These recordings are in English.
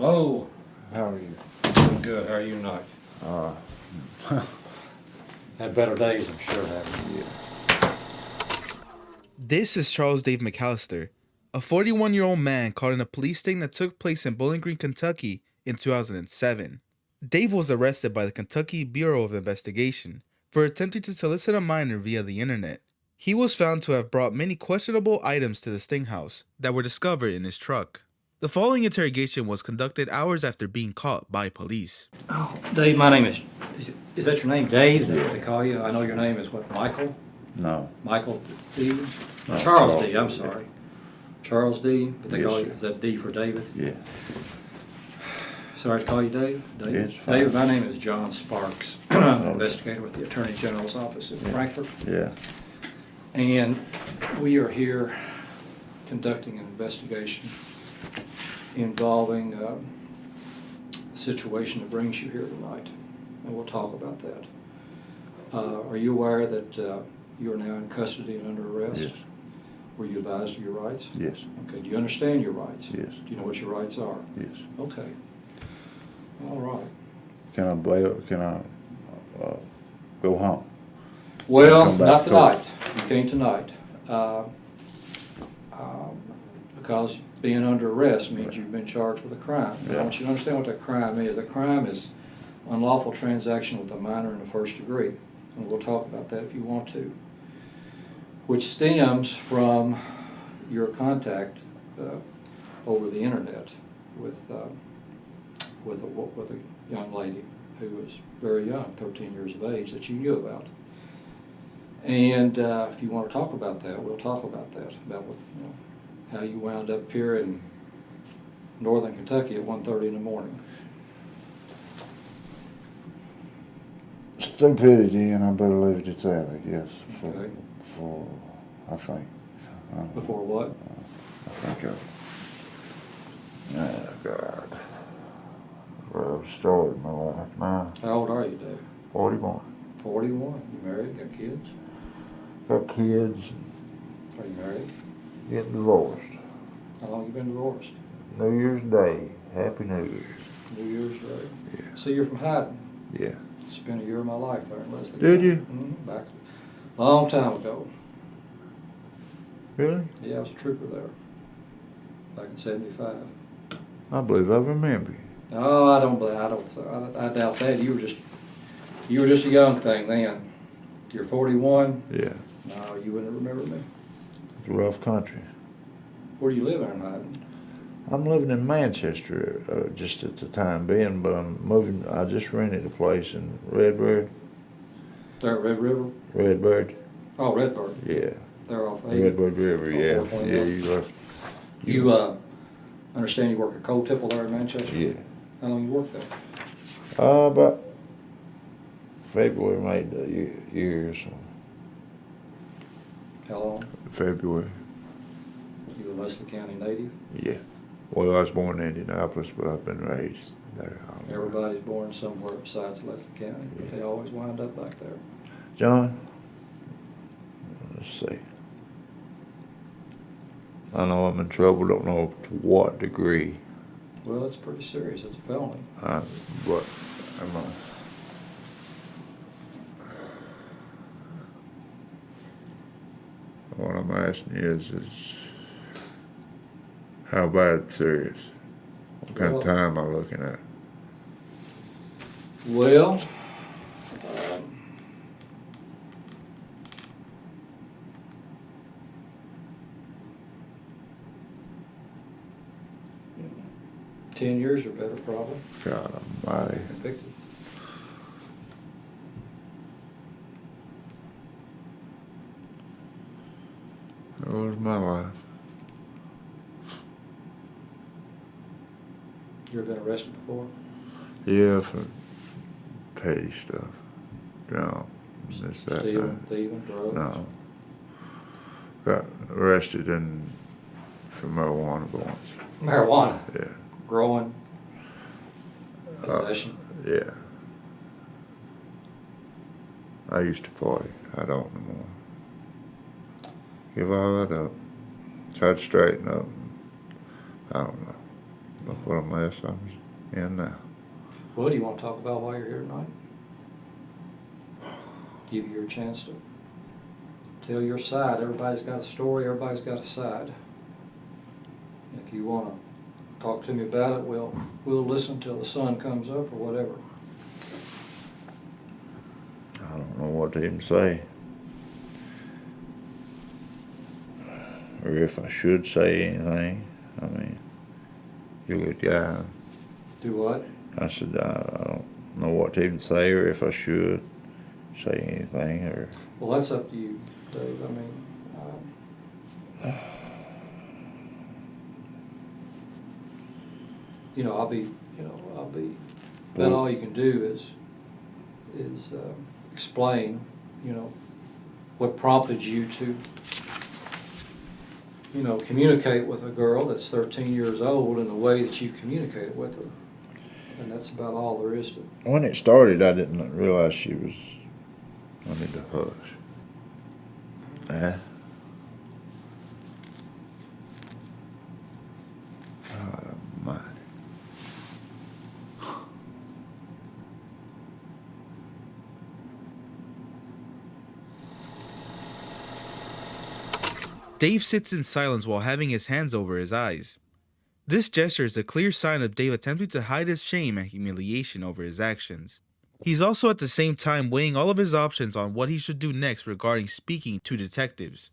Hello. How are you? Doing good. How are you tonight? Had better days, I'm sure, haven't you? This is Charles Dave McAllister, a 41-year-old man caught in a police sting that took place in Bowling Green, Kentucky in 2007. Dave was arrested by the Kentucky Bureau of Investigation for attempting to solicit a minor via the internet. He was found to have brought many questionable items to the sting house that were discovered in his truck. The following interrogation was conducted hours after being caught by police. Oh, Dave, my name is that your name, Dave? Is that what they call you? I know your name is what, Michael? No. Michael D? No, Charles D, I'm D. sorry. Charles D, but they Yes, call you, sir. is that D for David? Yeah. Sorry to call you Dave? Dave? Yeah, it's fine. David, my name is John Sparks. I'm an investigator with the Attorney General's office in Frankfurt. Yeah. And we are here conducting an investigation involving the situation that brings you here tonight. And we'll talk about that. Are you aware that you are now in custody and under arrest? Yes. Were you advised of your rights? Yes. Okay. Do you understand your rights? Yes. Do you know what your rights are? Yes. Okay. All right. Can I go home? Well, Come back not to tonight. You can't tonight. Because being under arrest means you've been charged with a crime. And I want you to understand what that crime is. A crime is unlawful transaction with a minor in the first degree. And we'll talk about that if you want to. Which stems from your contact over the internet with a young lady who was very young, 13 years of age, that you knew about. And if you want to talk about that, we'll talk about that, about what, how you wound up here in northern Kentucky at 1:30 in the morning. Stupidity, and I better leave it at that, I guess. Okay. I think. Before what? I think oh, God. Where I've started my life now. How old are you, Dave? 41. 41. You married? Got kids? Got kids, Are you married? getting divorced. How long you been divorced? New Year's Day. Happy New Year's. New Year's Day. Yeah. So you're from Haddon. Yeah. Spent a year of my life there in Leslie. Did you? Back a long time ago. Really? Yeah, I was a trooper there. Back in '75. I believe I remember you. No, I don't doubt that. You were just a young thing then. You're 41. Yeah. No, you wouldn't remember me. It's a rough country. Where do you live in Haddon? I'm living in Manchester just at the time being, but I'm moving. I just rented a place in Redbird. There at Red River? Redbird? Oh, Redbird. Yeah. They're off 80. Redbird River, yeah. 421. Yeah, you left. You understand you work at Coal Tipple there in Manchester? Yeah. How long you work there? About February made the year, so. How long? February. You a Leslie County native? Yeah. Well, I was born in Indianapolis, but I've been raised there. Everybody's born somewhere besides Leslie County, but Yeah. they always wind up back there. John? Let's see. I know I'm in trouble, don't know to what degree. Well, it's pretty serious. It's a felony. What am I? What I'm asking you is how bad serious? What kind of Well- time am I looking at? Well, 10 years or better, probably. God almighty. Convicted. That was my life. You ever been arrested before? Yeah, for petty stuff. Drunk. This, that, Stealing, that. thieving, drugs? No. Got arrested for marijuana once. Marijuana? Yeah. Growing? Possession? Yeah. I used to party. I don't no more. Give all that up. Try to straighten up. I don't know. Look what a mess I'm in now. What do you want to talk about while you're here tonight? Give you your chance to tell your side. Everybody's got a story, everybody's got a side. If you want to talk to me about it, we'll listen till the sun comes up or whatever. I don't know what to even say. Or if I should say anything. I mean, you're a good guy. Do what? I said, I don't know what to even say or if I should say anything or... Well, that's up to you, Dave. I mean, I'll be, about all you can do is explain, what prompted you to, communicate with a girl that's 13 years old in the way that you communicated with her. And that's about all there is to it. When it started, I didn't realize she was under the hush. God almighty. Dave sits in silence while having his hands over his eyes. This gesture is a clear sign of Dave attempting to hide his shame and humiliation over his actions. He's also at the same time weighing all of his options on what he should do next regarding speaking to detectives.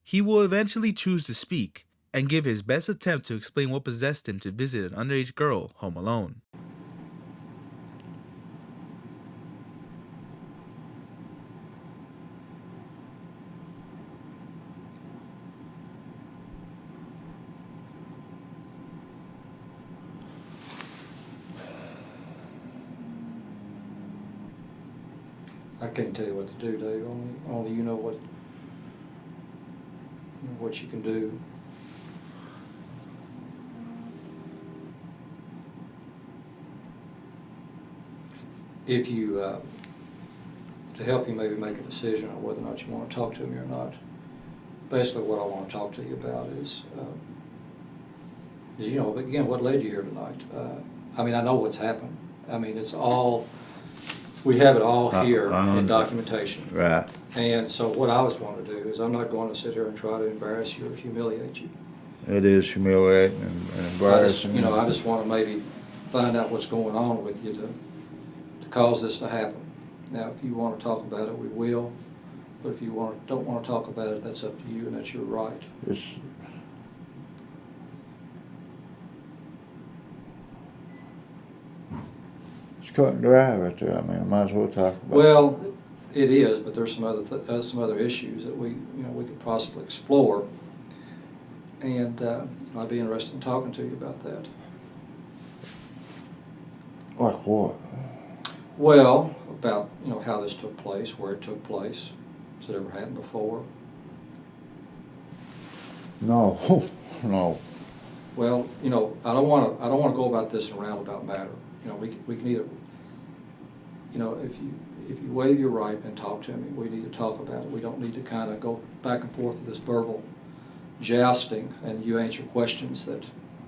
He will eventually choose to speak and give his best attempt to explain what possessed him to visit an underage girl home alone. I can't tell you what to do, Dave. Only you know what you can do. If you, to help you maybe make a decision on whether or not you want to talk to me or not, basically what I want to talk to you about is again, what led you here tonight? I mean, I know what's happened. I mean, it's all, we have it all here in documentation. Right. And so what I was going to do is I'm not going to sit here and try to embarrass you or humiliate you. It is humiliating and embarrassing. I just want to maybe find out what's going on with you to cause this to happen. Now, if you want to talk about it, we will. But if you don't want to talk about it, that's up to you, and that's your right. It's cut and dry right there. I mean, I might as well talk about it. Well, it is, but there's some other issues that we could possibly explore, and I'd be interested in talking to you about that. Like what? Well, about how this took place, where it took place. Has it ever happened before? No, no. Well, I don't want to go about this in a roundabout manner. We can either, if you waive your right and talk to me, we need to talk about it. We don't need to kind of go back and forth with this verbal jousting, and you answer questions that.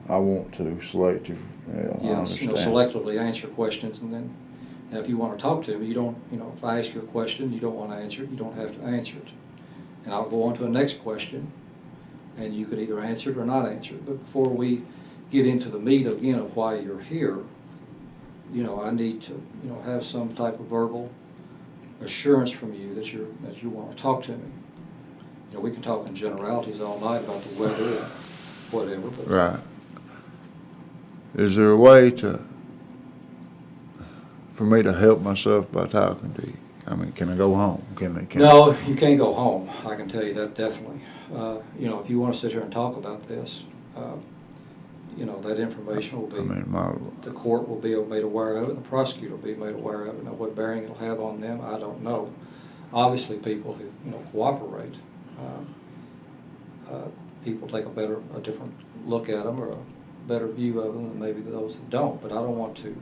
I want to selective. Yeah, I Yes, understand. selectively answer questions, and then now if you want to talk to me, you don't. If I ask you a question, you don't want to answer it. You don't have to answer it, and I'll go on to the next question, and you could either answer it or not answer it. But before we get into the meat again of why you're here, I need to, have some type of verbal assurance from you that you want to talk to me. We can talk in generalities all night about the weather and whatever. But Right. Is there a way for me to help myself by talking to you? I mean, can I go home? No, you can't go home. I can tell you that definitely. If you want to sit here and talk about this, that information will be, the court will be made aware of it, and the prosecutor will be made aware of it. Now, what bearing it'll have on them, I don't know. Obviously, people who, cooperate, people take a different look at them or a better view of them than maybe those that don't. But I don't want to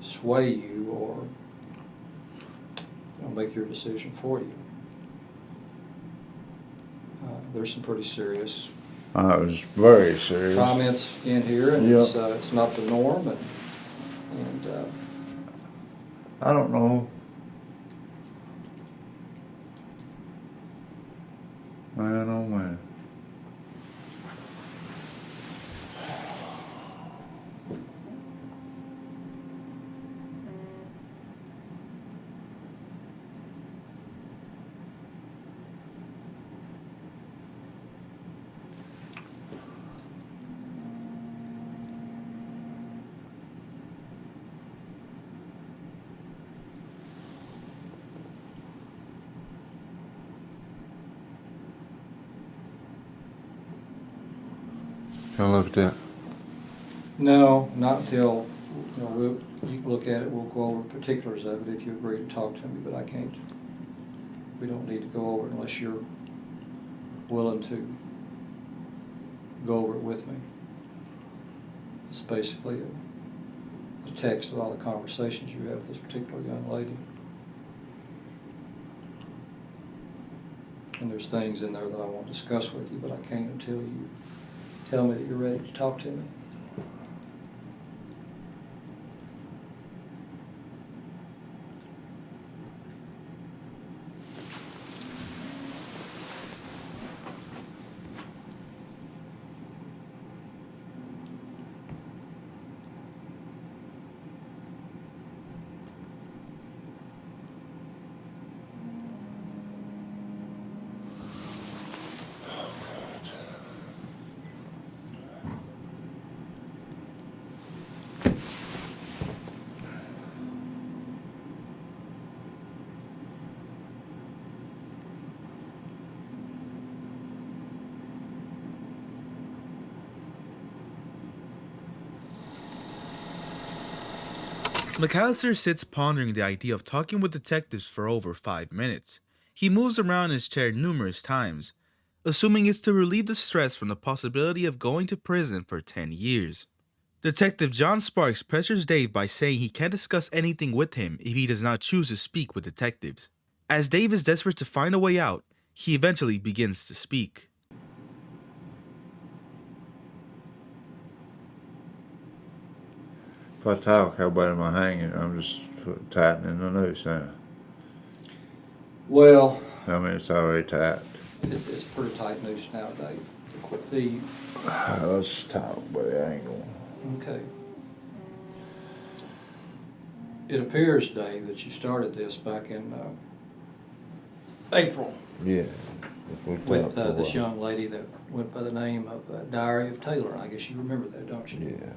sway you or make your decision for you. There's some pretty serious It was very serious. comments in here, and Yep. it's not the norm, and I don't know. Man, oh man. Come look at that. no, not until, you can look at it, we'll go over particulars of it if you agree to talk to me, but I can't. We don't need to go over it unless you're willing to go over it with me. It's basically a text of all the conversations you have with this particular young lady. And there's things in there that I won't discuss with you, but I can't until you tell me that you're ready to talk to me. McAllister sits pondering the idea of talking with detectives for over 5 minutes. He moves around in his chair numerous times, assuming it's to relieve the stress from the possibility of going to prison for 10 years. Detective John Sparks pressures Dave by saying he can't discuss anything with him if he does not choose to speak with detectives. As Dave is desperate to find a way out, he eventually begins to speak. If I talk, how bad am I hanging? I'm just tightening the noose now. Well, I mean, it's already tight. it's a pretty tight noose now, Dave. The Let's talk by the angle. Okay. It appears, Dave, that you started this back in April Yeah. We with talked for a this while. young lady that went by the name of Diary of Taylor. I guess you remember that, don't you? Yeah.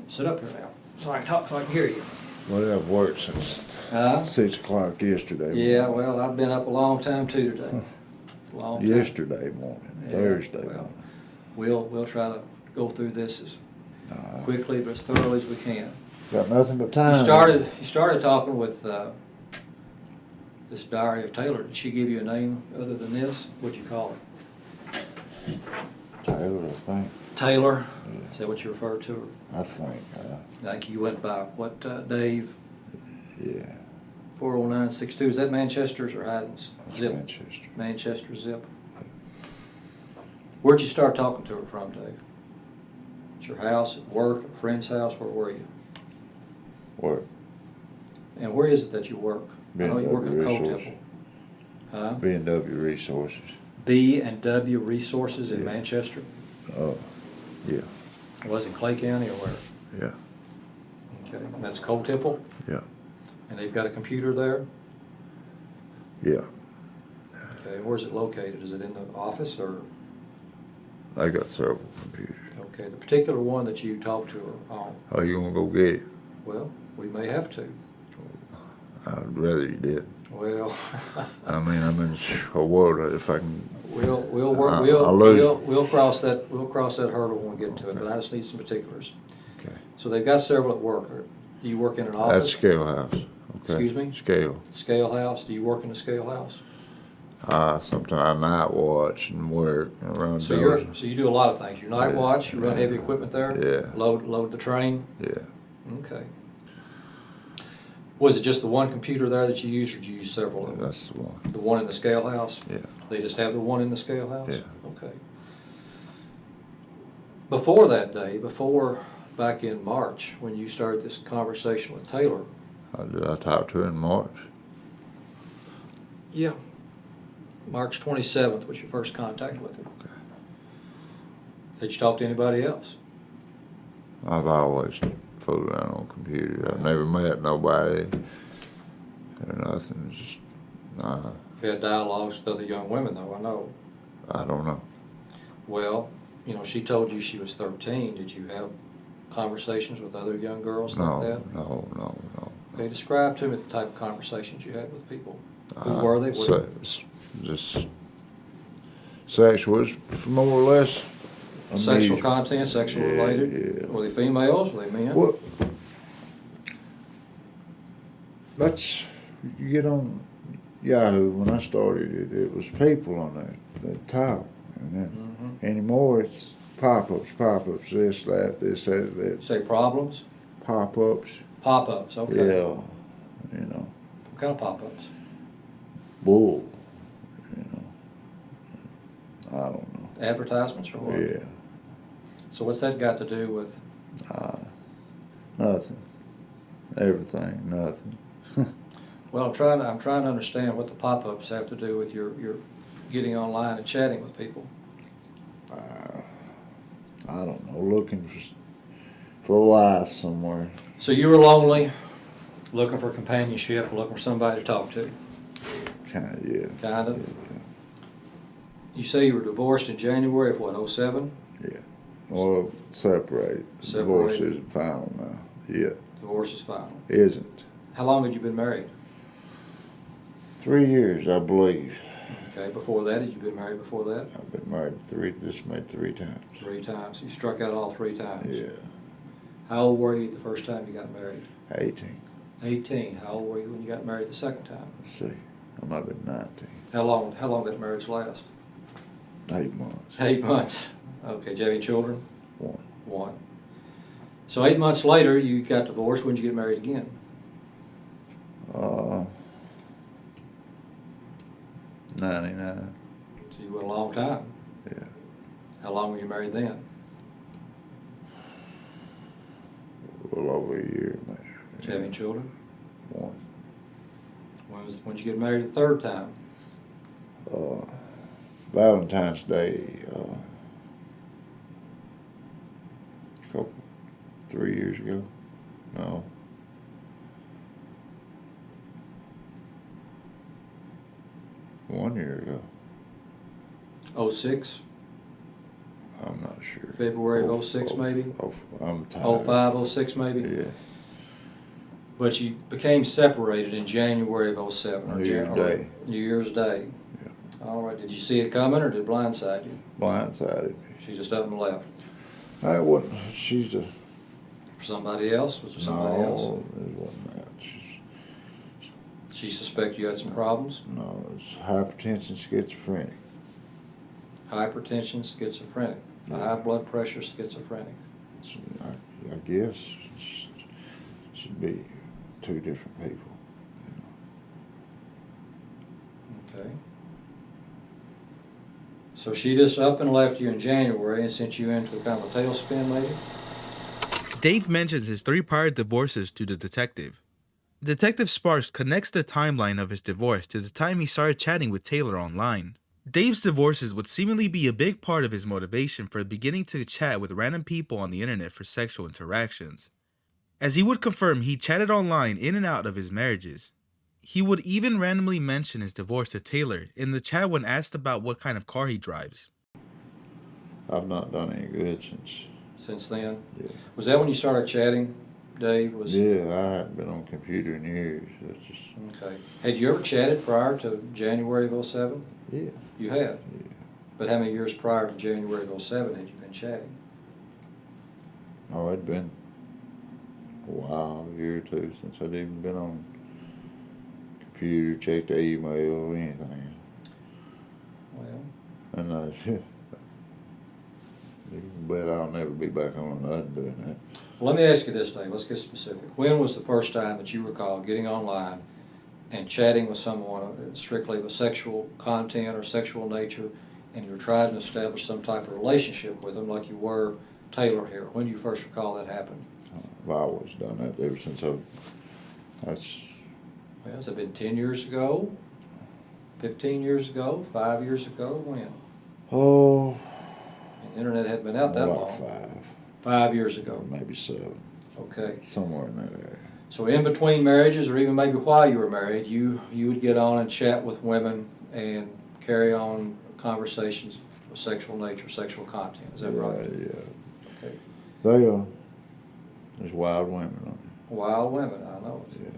Sit up here now, so I can talk, so I can hear you. Well, I've worked since Huh? 6 o'clock yesterday. Yeah, morning. well, I've been up a long time too today. It's a long time. Yesterday morning, Yeah, Thursday well, morning. We'll try to go through this as Nah, quickly but as thoroughly as we can. got nothing but time. You started talking with this Diary of Taylor. Did she give you a name other than this? What'd you call her? Taylor, I think. Taylor? Yeah. Is that what you referred to her? I think. Like you went by what, Dave? Yeah. 40962. Is that Manchester's or Haddon's? That's Zip. Manchester. Manchester Zip. Where'd you start talking to her from, Dave? At your house, at work, at a friend's house? Where were you? Work. And where is it that you work? I know you work at a coal Resources. temple. Huh? B&W Resources. B&W Resources in Yeah. Manchester? Oh, yeah. Was it Clay County or where? Yeah. Okay, and that's Coal Temple? Yeah. And they've got a computer there? Yeah. Okay, where's it located? Is it in the office or? I got several computers. Okay, the particular one that you talked to her on, How you gonna go get it? well, we may have to. I'd rather you did. Well, I mean, I'm in a world if I can. we'll work, I'll lose. we'll cross that hurdle when we get to it, but I just need some particulars. Okay. So they've got several at work. Do you work in an That's office? Scale House. Okay. Excuse me? Scale. Scale House? Do you work in a Scale House? Sometimes I night watch and work around So doors. so you do a lot of things. You night Yeah. watch, you run heavy equipment there? Yeah. Load the train? Yeah. Okay. Was it just the one computer there that you used, or did you use several of them? That's the one. The one in the scale house? Yeah. They just have the one in the scale house? Yeah. Okay. Before that day, back in March, when you started this conversation with Taylor. I talked to her in March. Yeah. March 27th was your first contact with him. Okay. Did you talk to anybody else? I've always fooled around on computers. I've never met nobody or nothing. Just, You've had dialogues with other young women, though, I know. I don't know. Well, she told you she was 13. Did you have conversations with other young girls like that? No. Okay, describe to me the type of conversations you had with people. Who were they? Just sexual, more or less. Sexual content, sexual related? Yeah. Were they females? Were they men? Well, you get on Yahoo, when I started it was people on there that talk. And then anymore it's pop-ups, this, that. Say problems? Pop-ups. Pop-ups, okay. Yeah, What kind of pop-ups? bull, I don't know. Advertisements or what? Yeah, So what's that got to do with? nothing. Everything, nothing. Well, I'm trying to understand what the pop-ups have to do with your getting online and chatting with people. I don't know, looking for a life somewhere. So you were lonely, looking for companionship, looking for somebody to talk to. Kind of, yeah. Kind of. You say you were divorced in January of what, 07? Yeah. Well, separated. Divorce isn't final now. Yeah. Divorce is final. Isn't. How long had you been married? 3 years, I believe. Okay, before that, had you been married before that? I've been married three times. 3 times. You struck out all 3 times. Yeah. How old were you the first time you got married? 18. 18. How old were you when you got married the second time? Let's see. I might have been 19. How long did marriage last? 8 months. 8 months. Okay, do you have any children? 1. 1. So 8 months later, you got divorced. When did you get married again? 99. So you went a long time. Yeah. How long were you married then? A little over a year, man. Did you have any children? 1. When did you get married the third time? Valentine's Day, couple, 3 years ago. No. One year ago. 06? I'm not sure. February of 06 maybe? I'm tired. 05, 06 maybe? Yeah. But you became separated in January of 07. New Year's Day. New Year's Day. Yeah. All right. Did you see it coming or did it blindside you? Blindsided me. She just up and left. I wasn't. She's a. For somebody else? Was there somebody else? No, it wasn't that. She suspect you had some problems? No, it's hypertension, schizophrenic. Hypertension, schizophrenic. Yeah. High blood pressure, schizophrenic. I guess it should be 2 different people. Okay. So she just up and left you in January and sent you into a kind of a tailspin, maybe? Dave mentions his 3 prior divorces to the detective. Detective Sparks connects the timeline of his divorce to the time he started chatting with Taylor online. Dave's divorces would seemingly be a big part of his motivation for beginning to chat with random people on the internet for sexual interactions. As he would confirm, he chatted online in and out of his marriages. He would even randomly mention his divorce to Taylor in the chat when asked about what kind of car he drives. I've not done any good Since then? Yeah. Was that when you started chatting, Dave? Yeah, I haven't been on a computer in years. That's just. Okay. Had you ever chatted prior to January of 07? Yeah. You had? Yeah. But how many years prior to January of 07 had you been chatting? Oh, it'd been a while, a year or 2 since I'd even been on computer, checked the email, or anything. Well, And you can bet I'll never be back on nothing doing that. let me ask you this, Dave. Let's get specific. When was the first time that you recall getting online and chatting with someone strictly with sexual content or sexual nature, and you were trying to establish some type of relationship with them like you were tailored here? When do you first recall that happened? I've always done that ever since that's, Well, has it been 10 years ago? 15 years ago? 5 years ago? When? oh, The internet hadn't been out that like long. 5 years ago. maybe 7, Okay. somewhere in that area. So in between marriages, or even maybe while you were married, you would get on and chat with women and carry on conversations of sexual nature, sexual content. Is that right? Yeah. Okay. There's wild women on Wild women, I know it. it.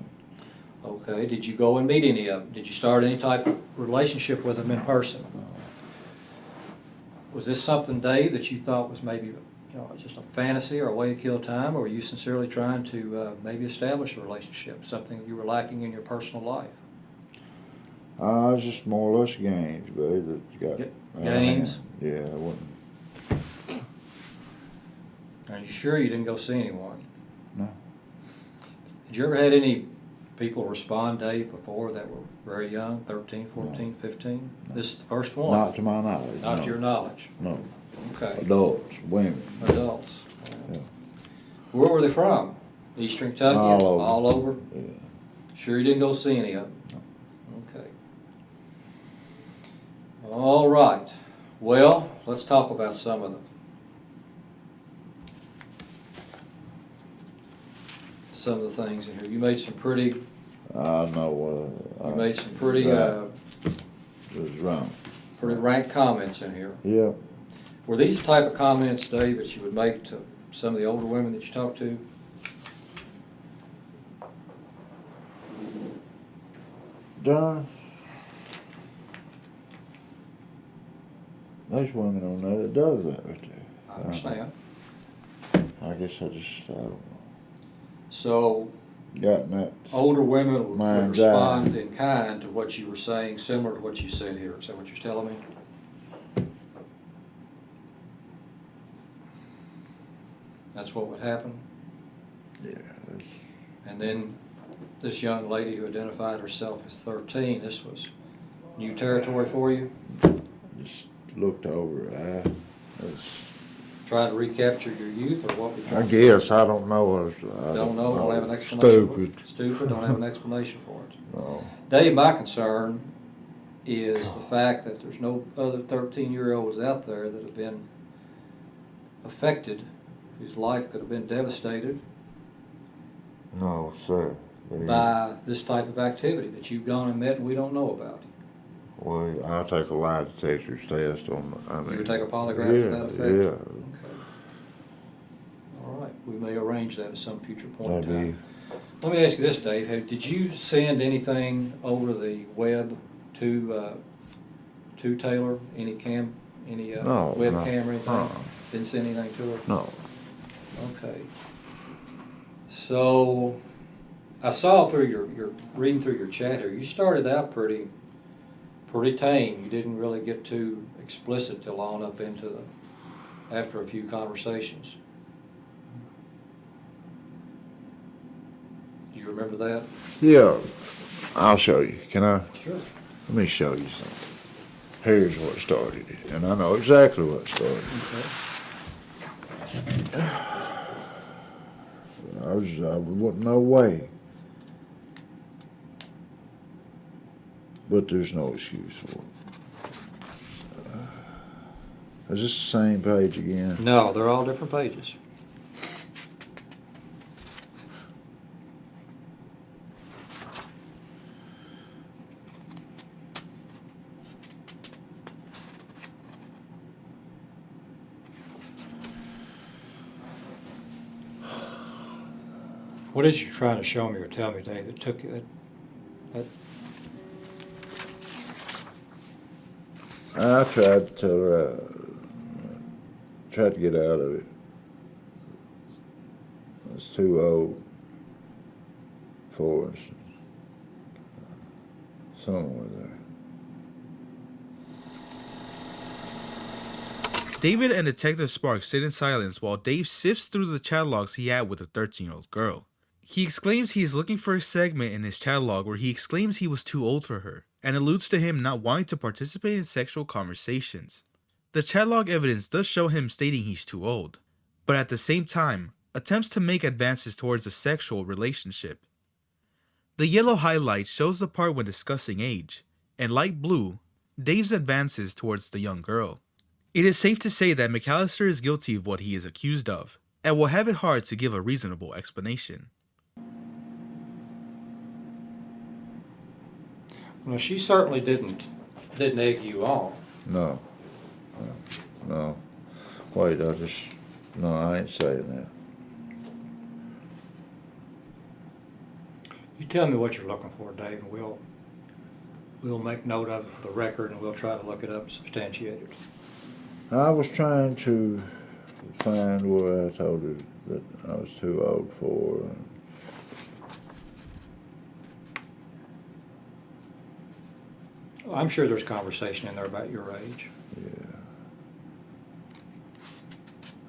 Okay. Did you go and meet any of them? Did you start any type of relationship with them in person? No. Was this something, Dave, that you thought was maybe, just a fantasy or a way to kill time, or were you sincerely trying to maybe establish a relationship, something you were lacking in your personal life? It's just more or less games, buddy. That got Games? Yeah, I wouldn't. Are you sure you didn't go see anyone? No. Did you ever had any people respond, Dave, before that were very young, 13, 14, 15? No. This is the first one? Not to my knowledge. Not no. to your knowledge? No. Okay. Adults, women. Adults. Yeah. Where were they from? Eastern Kentucky? All over. All over? Yeah. Sure you didn't go see any of them? Okay. All right. Well, let's talk about some of them. Some of the things in here. You made some pretty, I know what. you made some pretty, Right. It was wrong. pretty rank comments in here. Yeah. Were these the type of comments, Dave, that you would make to some of the older women that you talked to? John, there's women on there that does that right there. I understand. I guess I don't know. So Gotten that. older women would Mind's respond in kind to what you were saying, similar to what you said here. Is that what you're telling me? That's what would happen? Yeah. That's, And then this young lady who identified herself as 13, this was new territory for you? just looked over. That's, Trying to recapture your youth, or what? I guess I don't know. Don't know, don't have an explanation for Stupid. it. Stupid, don't have an explanation for it. No. Dave, my concern is the fact that there's no other 13-year-olds out there that have been affected, whose life could have been devastated No, sir. by this type of activity that you've gone and met and we don't know about. Well, I'll take a lie detector's test on. You would take a polygraph to that effect? Yeah. Okay. All right, we may arrange that at some future point in That'd time. Let me ask you this, Dave. Did you send anything over the web to Taylor? Any No, webcam or anything? no. Didn't send anything to her? No. Okay. So I saw through your reading through your chat here, you started out pretty tame. You didn't really get too explicit till on up into after a few conversations. Do you remember that? Yeah. I'll show you. Can I? Sure. Let me show you something. Here's what started it, and I know exactly what started it. Okay. I wasn't no way. But there's no excuse for it. Is this the same page again? No, they're all different pages. What is you trying to show me or tell me, Dave, that took you that I tried to tell her, tried to get out of it. I was too old for us. Somewhere there. David and Detective Sparks sit in silence while Dave sifts through the chat logs he had with a 13-year-old girl. He exclaims he is looking for a segment in his chat log where he exclaims he was too old for her, and alludes to him not wanting to participate in sexual conversations. The chat log evidence does show him stating he's too old, but at the same time, attempts to make advances towards a sexual relationship. The yellow highlight shows the part when discussing age, and light blue, Dave's advances towards the young girl. It is safe to say that McAllister is guilty of what he is accused of, and will have it hard to give a reasonable explanation. Well, she certainly didn't egg you on. No. No. Wait, no, I ain't saying that. You tell me what you're looking for, Dave, and we'll make note of it for the record, and we'll try to look it up and substantiate it. I was trying to find where I told her that I was too old for her. Well, I'm sure there's conversation in there about your age. Yeah.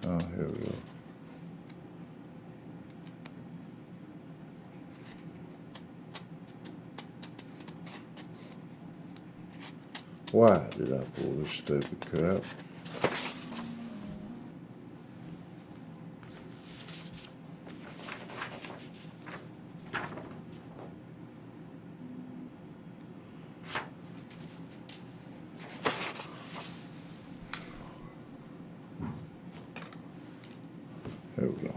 Oh, here we go. Why did I pull this stupid crap? Here we go.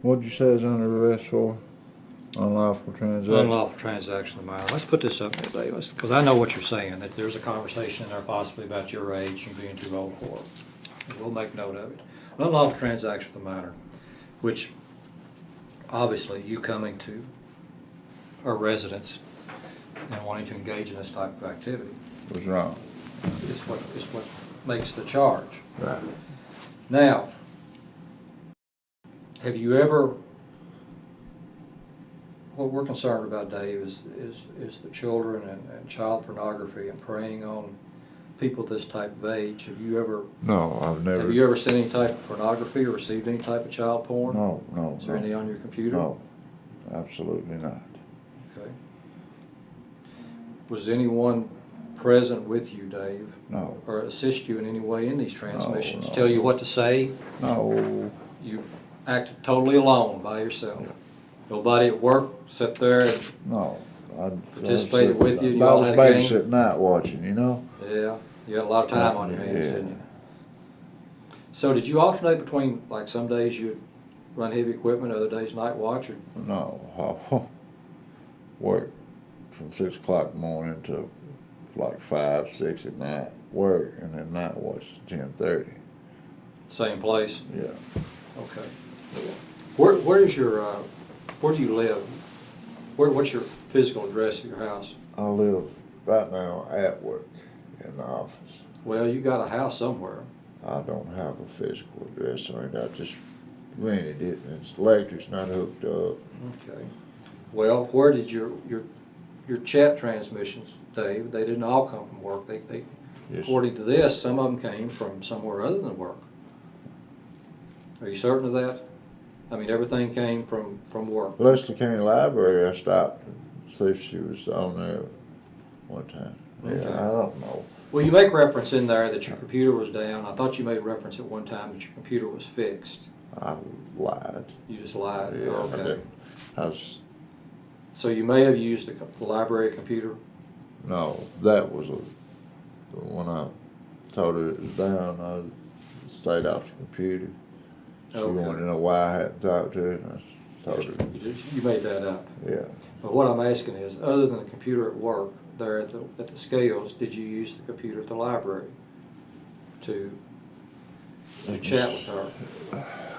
What'd you say is under arrest for? Unlawful transaction? Unlawful transaction of minor. Let's put this up there, Dave, because I know what you're saying, that there's a conversation in there possibly about your age and being too old for it. We'll make note of it. Unlawful transaction of the minor, which obviously you coming to our residence and wanting to engage in this type of activity Was wrong. is what makes the charge. Right. Now, have you ever, what we're concerned about, Dave, is the children and child pornography and preying on people this type of age. Have you ever No, have you ever seen any type of pornography or received any type of child porn? No. Is there any on your computer? No, absolutely not. Okay. Was anyone present with you, Dave? No. Or assist you in any way in these transmissions? No. Tell you what to say? No. You acted totally alone by yourself? Nobody at work sat there and No. participated with you, you I all was had a game? babysitting night watching, you know? Yeah, you had a lot of time on your hands, Yeah. didn't you? So did you alternate between, like, some days you'd run heavy equipment, other days night watch, or? No. Work from 6 o'clock in the morning to like 5, 6 at night. Work and then night watch to 10:30. Same place? Yeah. Okay. Where is your, where do you live? What's your physical address of your house? I live right now at work in the office. Well, you got a house somewhere. I don't have a physical address or anything. I just rented it and its electric's not hooked up. Okay. Well, where did your chat transmissions, Dave, they didn't all come from work. They Yes. according to this, some of them came from somewhere other than work. Are you certain of that? I mean, everything came from work. Leicester County Library, I stopped to see if she was on there one time. Yeah, Okay. I don't know. Well, you make reference in there that your computer was down. I thought you made reference at one time that your computer was fixed. I lied. You just lied. Yeah, Oh, I okay. didn't. I was, So you may have used the library computer. no, that was when I told her it was down, I stayed off the computer. She Okay. wanted to know why I hadn't talked to her, and I told her, You made that up. yeah. But what I'm asking is, other than the computer at work, there at the scales, did you use the computer at the library to chat with her?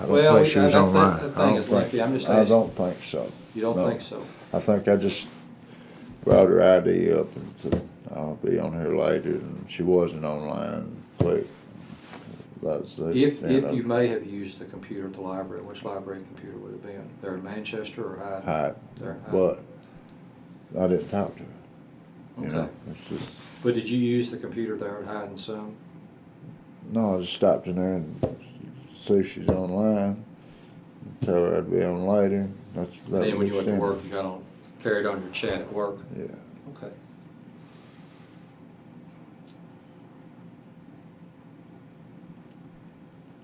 I Well, don't think she was that- online. that thing is lengthy. I'm just I asking. don't think so. You don't No. think so? I think I just brought her ID up and said, I'll be on here later, and she wasn't online. Click. That's the If end of you it. may have used the computer at the library, which library computer would it have been? There in Manchester or Hyde? Hyde. There in Hyde. But I didn't talk to her. You know, Okay. it's just, But did you use the computer there at Hyde and Son? No, I just stopped in there and see if she's online. Tell her I'd be on later. That Then when was you went to extended. work, you carried on your chat at work? Yeah. Okay.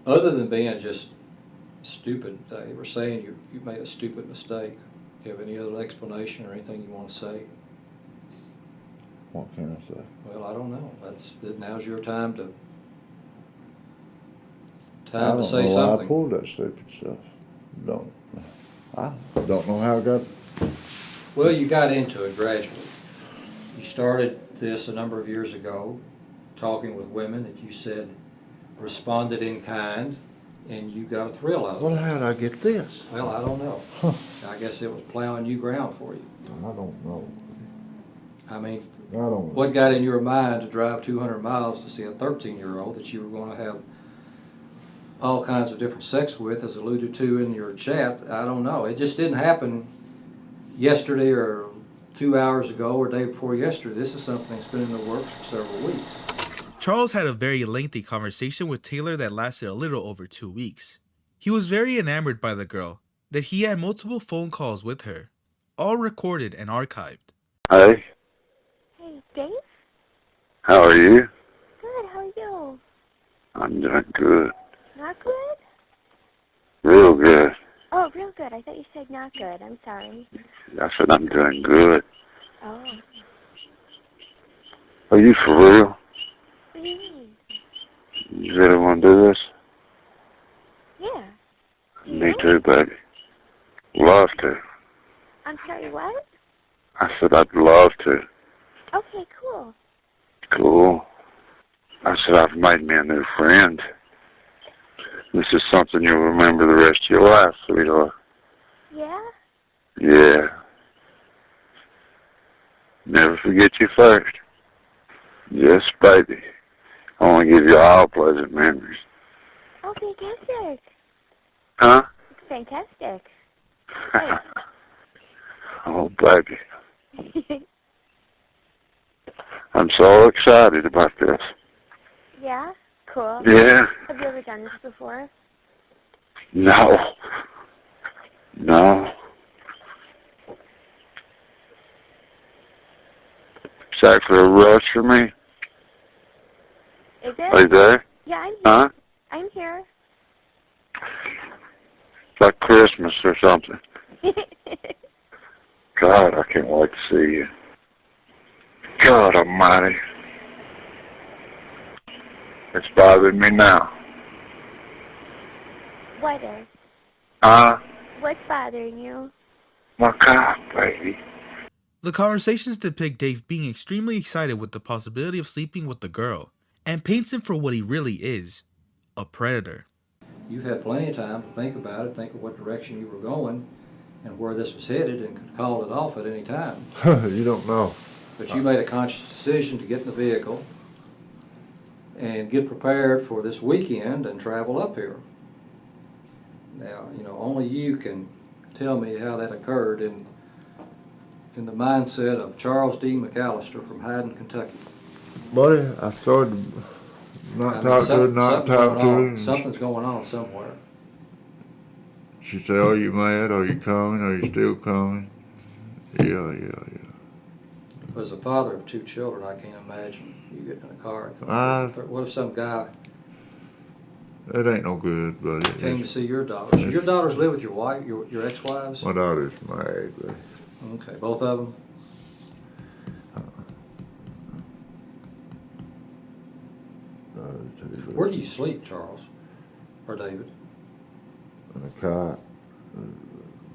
Other than being just stupid, they were saying you made a stupid mistake. Do you have any other explanation or anything you want to say? What can I say? Well, I don't know. Now's your time to I don't say know why something. I pulled that stupid stuff. I don't know how I got. Well, you got into it gradually. You started this a number of years ago, talking with women that you said responded in kind, and you got a thrill out of Well, it. how did I get this? Well, I don't know. I guess it was plowing new ground for you. I don't know. I mean, I don't know. what got in your mind to drive 200 miles to see a 13-year-old that you were going to have all kinds of different sex with, as alluded to in your chat? I don't know. It just didn't happen yesterday or 2 hours ago or day before yesterday. This is something that's been in the works for several weeks. Charles had a very lengthy conversation with Taylor that lasted a little over 2 weeks. He was very enamored by the girl, that he had multiple phone calls with her, all recorded and archived. Hey, Hey, Dave? how are you? Good, how are you? I'm doing good. Not good? Real good. Oh, real good. I thought you said not good. I'm sorry. I said I'm doing good. Oh. Are you for real? What do you mean? You really want to do this? Yeah. Me too, baby. Love to. I'm sorry, what? I said I'd love to. Okay, cool. Cool. I said I've made me a new friend. This is something you'll remember the rest of your life, sweetheart. Yeah? Yeah. Never forget you first. Yes, baby. I want to give you all pleasant memories. Oh, fantastic. Huh? Fantastic. Oh, baby. I'm so excited about this. Yeah? Cool. Yeah? Have you ever done this before? No. No. Is that for a rush for me? Is Are you it? there? Yeah, I'm here. Huh? I'm here. It's like Christmas or something. God, I can't wait to see you. God almighty. It's bothering me now. What is? What's bothering you? My God, baby. The conversations depict Dave being extremely excited with the possibility of sleeping with the girl, and paints him for what he really is, a predator. You've had plenty of time to think about it, think of what direction you were going and where this was headed, and could call it off at any time. You don't know. But you made a conscious decision to get in the vehicle and get prepared for this weekend and travel up here. Now, only you can tell me how that occurred in the mindset of Charles D. McAllister from Hyden, Kentucky. Buddy, I started not talk to her, not talk to her. and Something's going on somewhere. She said, "Are you mad? Are you coming? Are you still coming?" Yeah. As a father of 2 children, I can't imagine you getting in a car and coming. What if some guy It ain't no good, buddy. came to see your daughters? Your daughters live with your wife, your ex-wives? My daughter's married, but Okay, both of them? Where do you sleep, Charles? Or David? in the cot,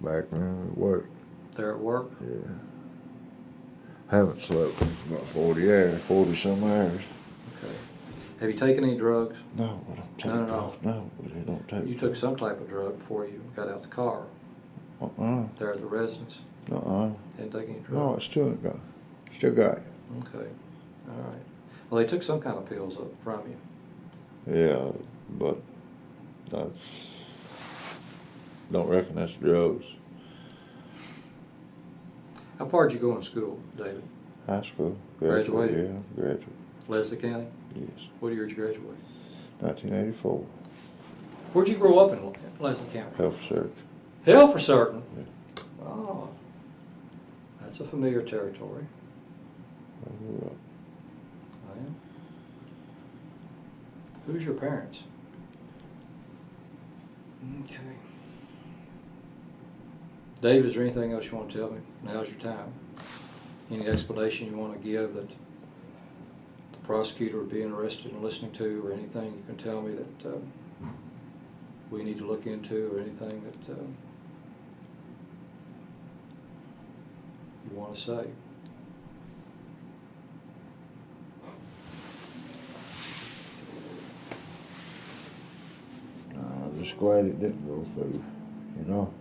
back room at work. There at work? Yeah. Haven't slept in about 40 some hours. Okay. Have you taken any drugs? No, but I'm taking No. No, but it don't take. You took some type of drug before you got out the car. There at the residence? Didn't take any drugs? No, I still ain't got. Still got it. Okay. All right. Well, they took some kind of pills up from you. Yeah, but that's. Don't reckon that's drugs. How far did you go in school, David? High school. Graduated? Yeah, graduate. Leslie County? Yes. What year did you graduate? 1984. Where'd you grow up in Leslie County? Health Cert. Hell for certain. Oh, that's a familiar territory. I grew up. I am. Who's your parents? Okay. Dave, is there anything else you want to tell me? Now's your time. Any explanation you want to give that the prosecutor would be interested in listening to, or anything you can tell me that we need to look into, or anything that you want to say? I'm just glad it didn't go through, you know.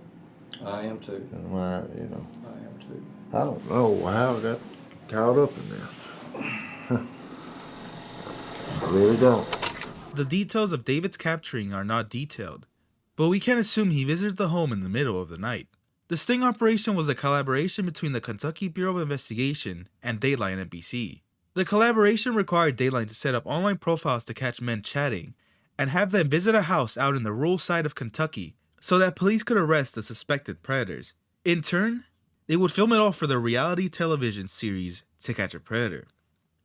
I am too. And why, you know. I am too. I don't know how I got caught up in this. I really don't. The details of David's capturing are not detailed, but we can assume he visited the home in the middle of the night. The sting operation was a collaboration between the Kentucky Bureau of Investigation and Dateline NBC. The collaboration required Dateline to set up online profiles to catch men chatting and have them visit a house out in the rural side of Kentucky so that police could arrest the suspected predators. In turn, they would film it all for the reality television series To Catch a Predator.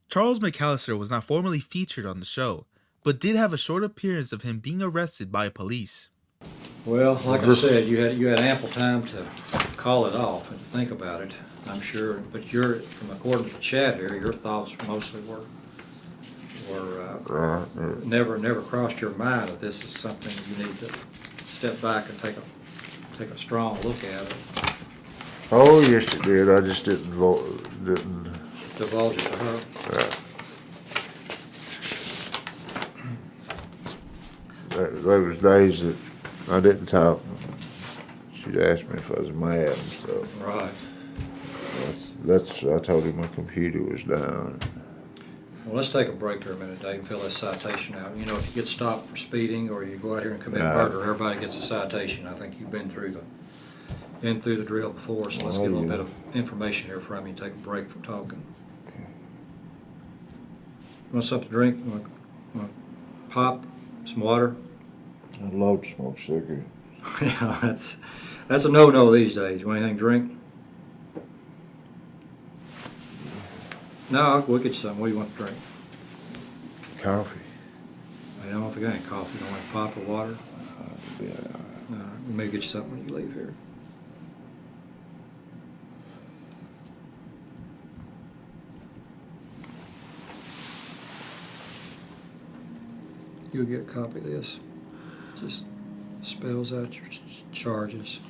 Charles McAllister was not formally featured on the show, but did have a short appearance of him being arrested by police. Well, like I said, you had ample time to call it off and think about it, I'm sure. But from according to the chat here, your thoughts mostly were never crossed your mind that this is something you need to step back and take a strong look at it. Oh, yes, it did. I just didn't Divulge it to her. There was days that I didn't talk. She'd ask me if I was mad and stuff. Right. I told him my computer was down. Well, let's take a break here a minute, Dave, and fill this citation out. You know, if you get stopped for speeding or you go out here and commit murder, everybody gets a citation. I think you've been through the drill before, so let's get a little bit of information here from you and take a break from talking. Okay. Want something to drink? Want pop? Some water? I'd love to smoke a cigarette. Yeah, that's a no-no these days. You want anything to drink? No, we'll get you something. What do you want to drink? Coffee. I don't know if we got any coffee. Don't want pop or water? Yeah. We'll maybe get you something when you leave here. You'll get a copy of this. Just spells out your charges.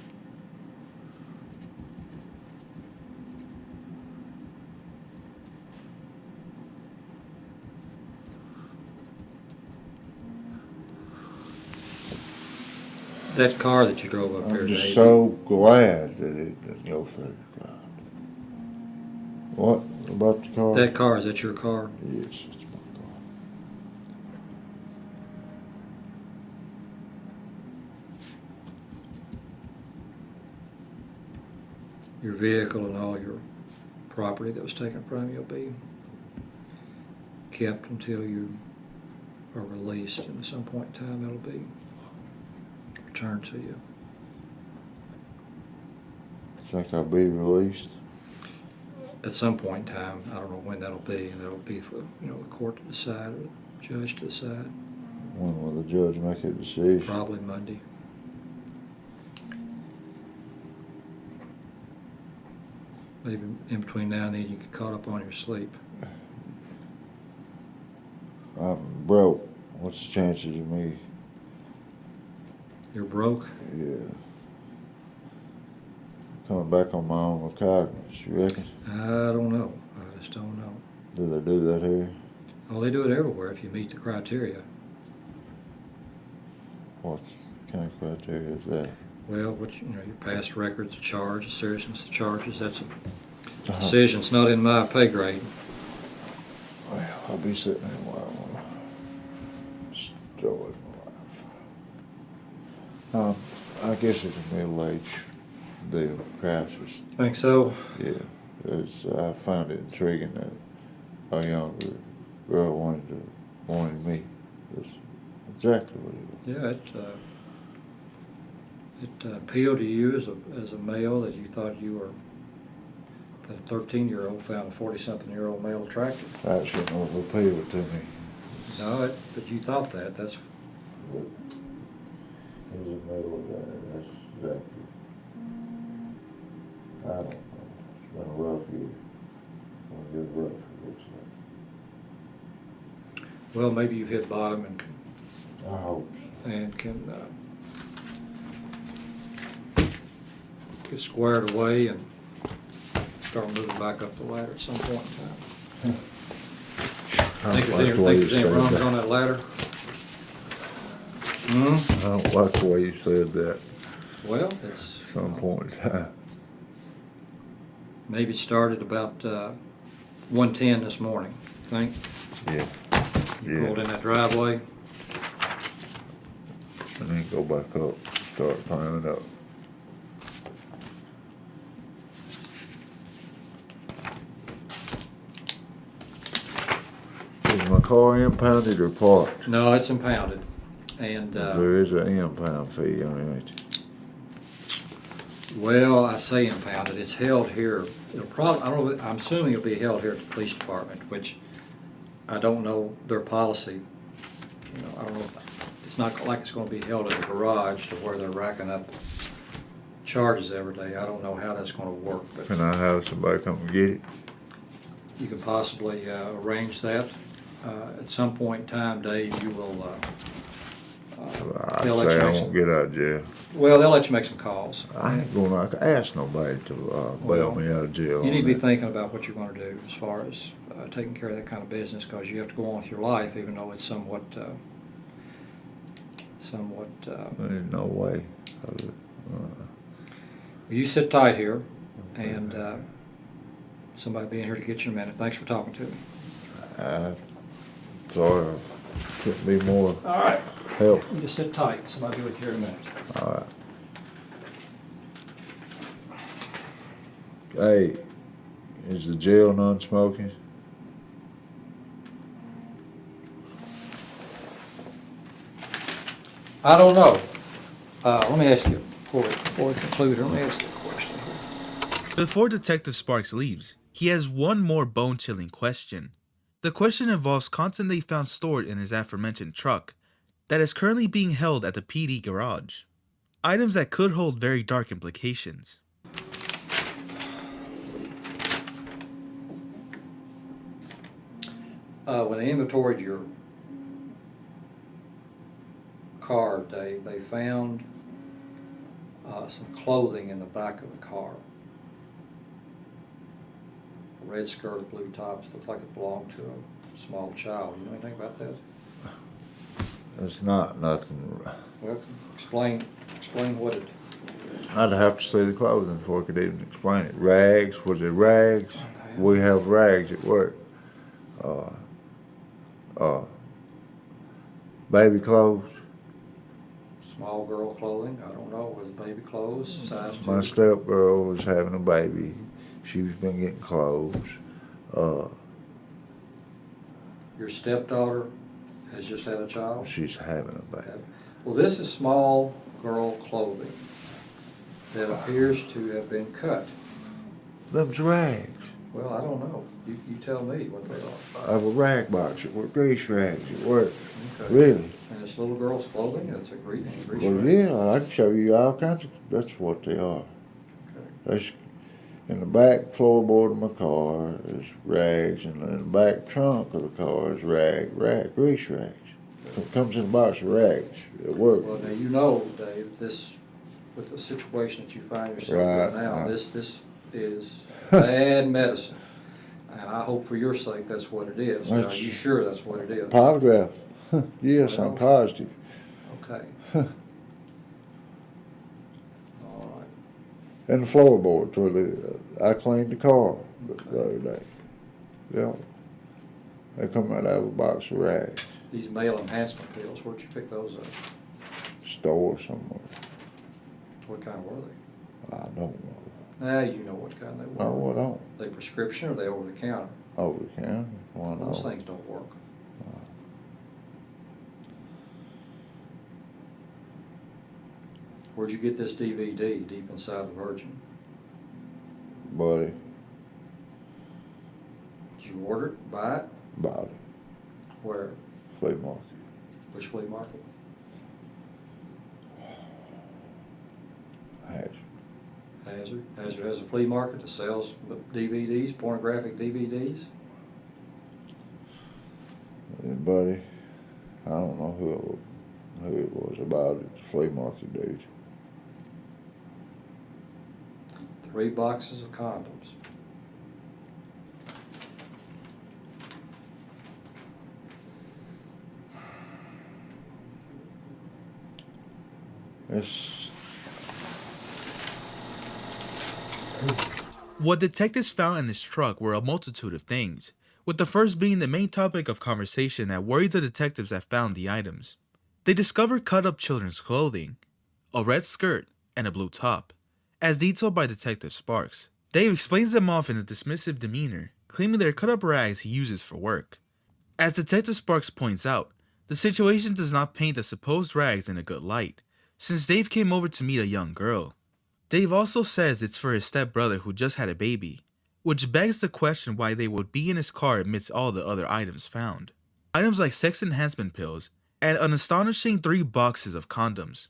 That car that you drove up here I'm today. just so glad that it didn't go through. What about the car? That car, is that your car? Yes, it's my car. Your vehicle and all your property that was taken from you will be kept until you are released, and at some point in time it'll be returned to you. Think I'll be released? At some point in time, I don't know when that'll be. That'll be for the court to decide, or the judge to decide. When will the judge make a decision? Probably Monday. Maybe in between now and then you get caught up on your sleep. I'm broke. What's the chances of me? You're broke? Yeah. Coming back on my own recognizance, you reckon? I don't know. I just don't know. Do they do that here? Oh, they do it everywhere if you meet the criteria. What kind of criteria is that? Well, your past records, the charge, the seriousness of the charges, that's a decision. It's not in my pay grade. Well, I'll be sitting there a while. Enjoy my life. I guess it's a middle-aged deal, crisis. Think so? Yeah, I found it intriguing that a younger girl wanted me. exactly what it was. Yeah, it appealed to you as a male that you thought you were, that a 13-year-old found a 40-something-year-old male attractive. That shouldn't have appealed to me. No, but you thought that. That's It was a middle guy, that's exactly. I don't know. It's been a rough year. It's been a good rough, it looks like. well, maybe you've hit bottom I hope so. and can get squared away and start moving back up the ladder at some point in time. Think there's any rungs on that ladder? I don't like the way you said that Well, it's at some point in time. maybe it started about 1:10 this morning. Think Yeah. you pulled in that driveway. And then go back up, start climbing up. Is my car impounded or parked? No, it's impounded, and There is an impound fee on it. well, I say impounded. It's held here. It'll probably. I don't know. I'm assuming it'll be held here at the police department, which I don't know their policy. You know, I don't know. It's not like it's going to be held at a garage to where they're racking up charges every day. I don't know how that's going to work, but Can I have somebody come and get it? you can possibly arrange that. At some point in time, Dave, you will. I They'll let say you I make won't some. get out of jail. Well, they'll let you make some calls. I ain't gonna ask nobody to bail me out of jail. You need to on be that. thinking about what you're going to do as far as taking care of that kind of business, because you have to go on with your life, even though it's somewhat. There's no way. You sit tight here, and somebody will be in here to get you in a minute. Thanks for talking to me. Sorry, couldn't be more All right. helpful. You just sit tight. Somebody will be with you here in a minute. All right. Hey, is the jail non-smoking? I don't know. Let me ask you, before we conclude, let me ask you a question. Before Detective Sparks leaves, he has one more bone-chilling question. The question involves content they found stored in his aforementioned truck that is currently being held at the PD garage. Items that could hold very dark implications. When they inventoried your car, Dave, they found some clothing in the back of the car. A red skirt, blue tops, looked like it belonged to a small child. You know anything about that? It's not nothing. Well, explain what it. I'd have to see the clothing before I could even explain it. Rags, was it rags? We have rags at work. Baby clothes. Small girl clothing, I don't know, was it baby clothes, size 2? My stepgirl was having a baby. She's been getting clothes. Your stepdaughter has just had a child? She's having a baby. Well, this is small girl clothing that appears to have been cut. Them's rags. Well, I don't know. You tell me what they are. I have a rag box at work, grease rags at work. Okay. Really? And this little girl's clothing, that's a grease Well, rag? yeah, I can show you all kinds of, that's what they are. Okay. There's, in the back floorboard of my car is rags, and in the back trunk of the car is grease rags. It comes in a box of rags at work. Well, now you know, Dave, this, with the situation that you find yourself Right, in now, right. this is bad medicine. And I hope for your sake that's what it is. Now, are you sure that's what it is? Polygraph. Yes, Well, I'm positive. Okay. All right. And the floorboards where I cleaned the car the other day. Yeah. They come right out of a box of rags. These male enhancement pills, where'd you pick those up? Store somewhere. What kind were they? I don't know. Now you know what kind they were. No, I don't. They prescription or they over the counter? Over the counter. Why Those not? things don't work. Where'd you get this DVD deep inside the Virgin? Buddy, Did you order it, buy it? bought it. Where? Flea market. Which flea market? Hazard. Hazard has a flea market that sells DVDs, pornographic DVDs? And buddy, I don't know who it was about it. The flea market dude. 3 boxes of condoms. It's What detectives found in his truck were a multitude of things, with the first being the main topic of conversation that worried the detectives that found the items. They discovered cut-up children's clothing, a red skirt, and a blue top, as detailed by Detective Sparks. Dave explains them off in a dismissive demeanor, claiming they're cut-up rags he uses for work. As Detective Sparks points out, the situation does not paint the supposed rags in a good light, since Dave came over to meet a young girl. Dave also says it's for his stepbrother who just had a baby, which begs the question why they would be in his car amidst all the other items found. Items like sex enhancement pills, and an astonishing 3 boxes of condoms.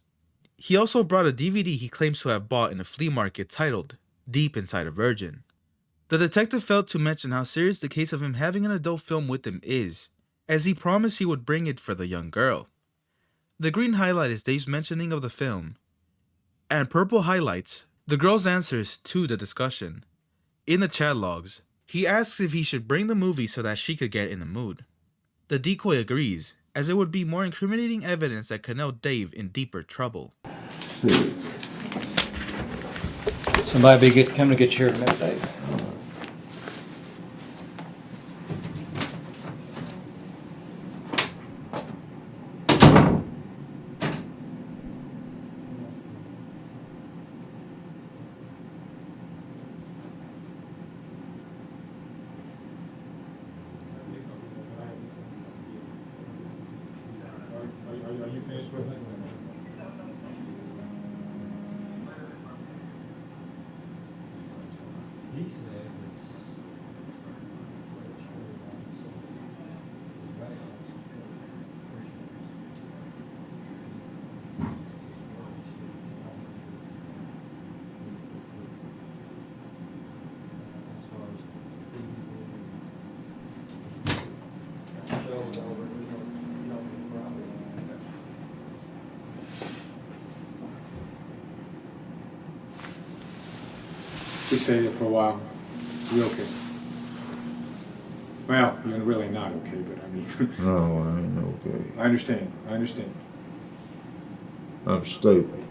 He also brought a DVD he claims to have bought in a flea market titled Deep Inside a Virgin. The detective failed to mention how serious the case of him having an adult film with him is, as he promised he would bring it for the young girl. The green highlight is Dave's mentioning of the film, and purple highlights the girl's answers to the discussion. In the chat logs, he asks if he should bring the movie so that she could get in the mood. The decoy agrees, as it would be more incriminating evidence that could nail Dave in deeper trouble. Somebody come to get you here in a minute, Dave. Are you finished with it? He said we stayed there for a while. You okay? Well, you're really not okay, but I mean, no, I ain't okay. I understand. I understand. I'm stupid.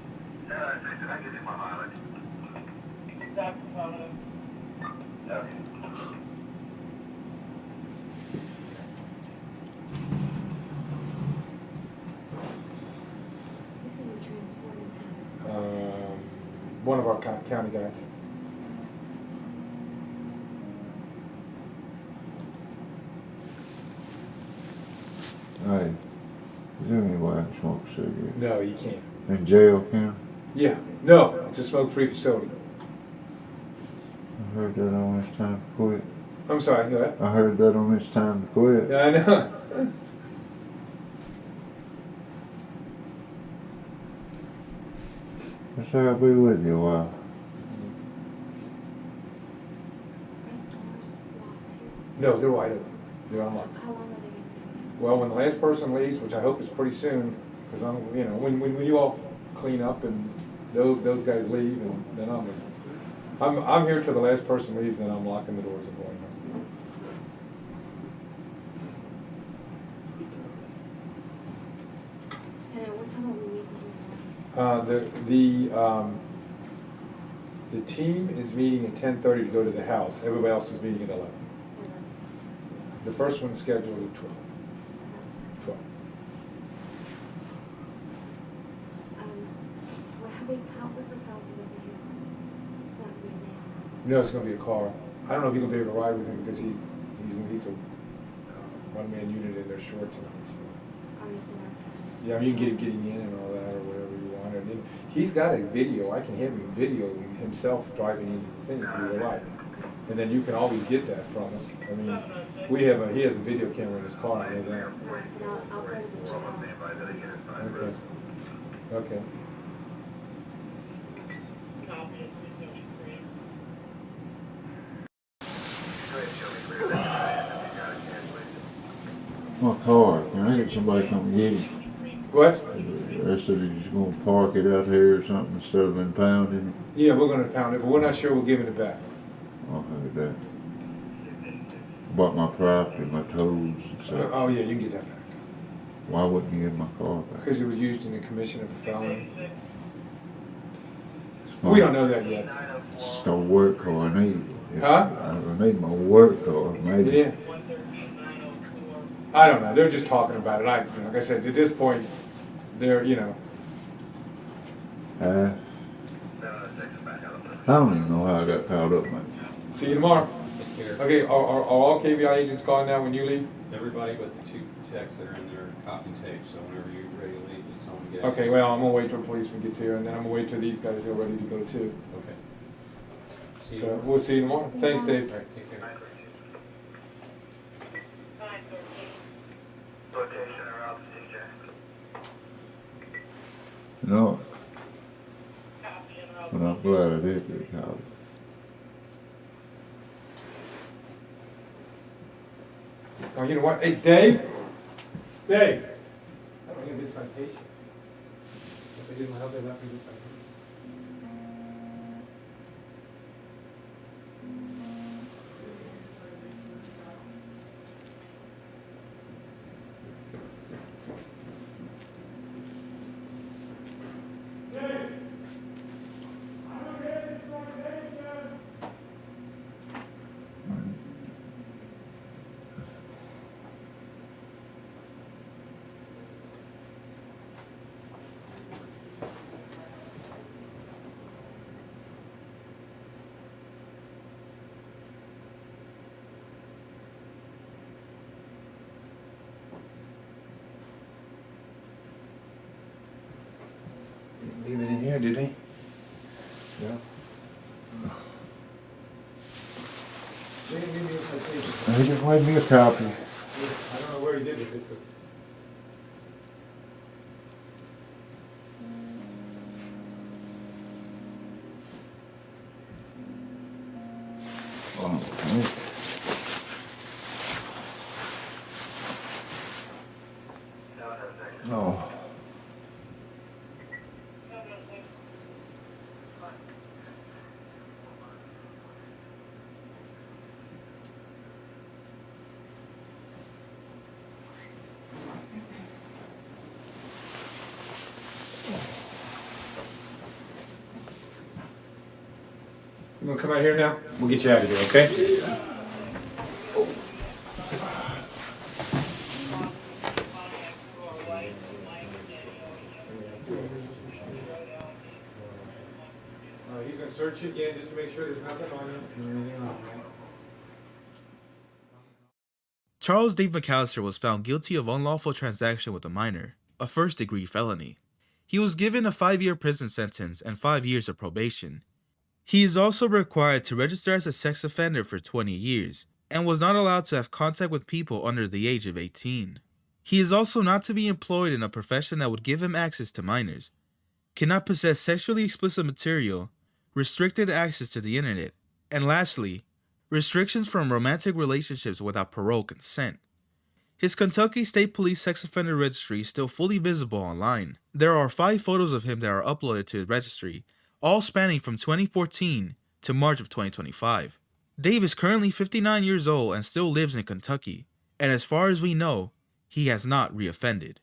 One of our county guys. Hey, is there any way I can smoke a cigarette? No, you can't. In jail, Kim? Yeah. No, it's a smoke-free facility. I heard that on this time to quit. I'm sorry, go ahead. I heard that on this time to quit. Yeah, I know. I say I'll be with you a while. No, they're wide open. They're unlocked. How long are they going to be? Well, when the last person leaves, which I hope is pretty soon, because I'm, you know, when you all clean up and those guys leave, and then I'm here till the last person leaves, and I'm locking the doors and going home. And at what time are we meeting? The team is meeting at 10:30 to go to the house. Everybody else is meeting at 11. The first one's scheduled at 12. 12. How was this house over here? It's not going to be a van. No, it's going to be a car. I don't know if you're going to be able to ride with him because he's a one-man unit and they're short tonight. So. Are you going to Yeah, I mean, you can get him getting in and all that or whatever you want. And He's got a video, I can have him video himself driving into the thing if you would like. And then you can always get that from us. I mean, he has a video camera in his car, I know that. And I'll go to the jail. Okay. Okay. My car, can I get somebody to come get it? What? They said he's just gonna park it out here or something instead of impounding it. Yeah, we're gonna pound it, but we're not sure we're giving it back. I'll have that. Bought my property, my tools and stuff. Oh, yeah, you can get that back. Why wouldn't you give my car back? Because it was used in the commission of a felony. It's We don't know that yet. It's no work car I need. Huh? I need my work car, maybe. Yeah. I don't know, they're just talking about it. Like I said, at this point, they're, I don't even know how I got caught up, man. See you tomorrow. Okay, are all KBI agents gone now when you leave? Everybody but the two techs that are in there copy tape, so whenever you're ready to leave, just tell them to get out. Okay, well, I'm gonna wait till policeman gets here, and then I'm gonna wait till these guys are ready to go too. Okay. See you So tomorrow. we'll see you tomorrow. Thanks, Dave. All right, take care. No. But I'm glad I did get caught up. Oh, you know what? Hey, Dave? Dave? I don't get this citation. If they didn't help, they left me this citation. Didn't leave it in here, did he? Yeah. They didn't give me a citation. He just made me a copy. I don't know where he did it, but. No. You gonna come out here now? We'll get you out of here, okay? He's gonna search you again just to make sure there's nothing on you. Charles Dave McAllister was found guilty of unlawful transaction with a minor, a first-degree felony. He was given a 5-year prison sentence and 5 years of probation. He is also required to register as a sex offender for 20 years, and was not allowed to have contact with people under the age of 18. He is also not to be employed in a profession that would give him access to minors, cannot possess sexually explicit material, restricted access to the internet, and lastly, restrictions from romantic relationships without parole consent. His Kentucky State Police Sex Offender Registry is still fully visible online. There are 5 photos of him that are uploaded to his registry, all spanning from 2014 to March of 2025. Dave is currently 59 years old and still lives in Kentucky, and as far as we know, he has not reoffended.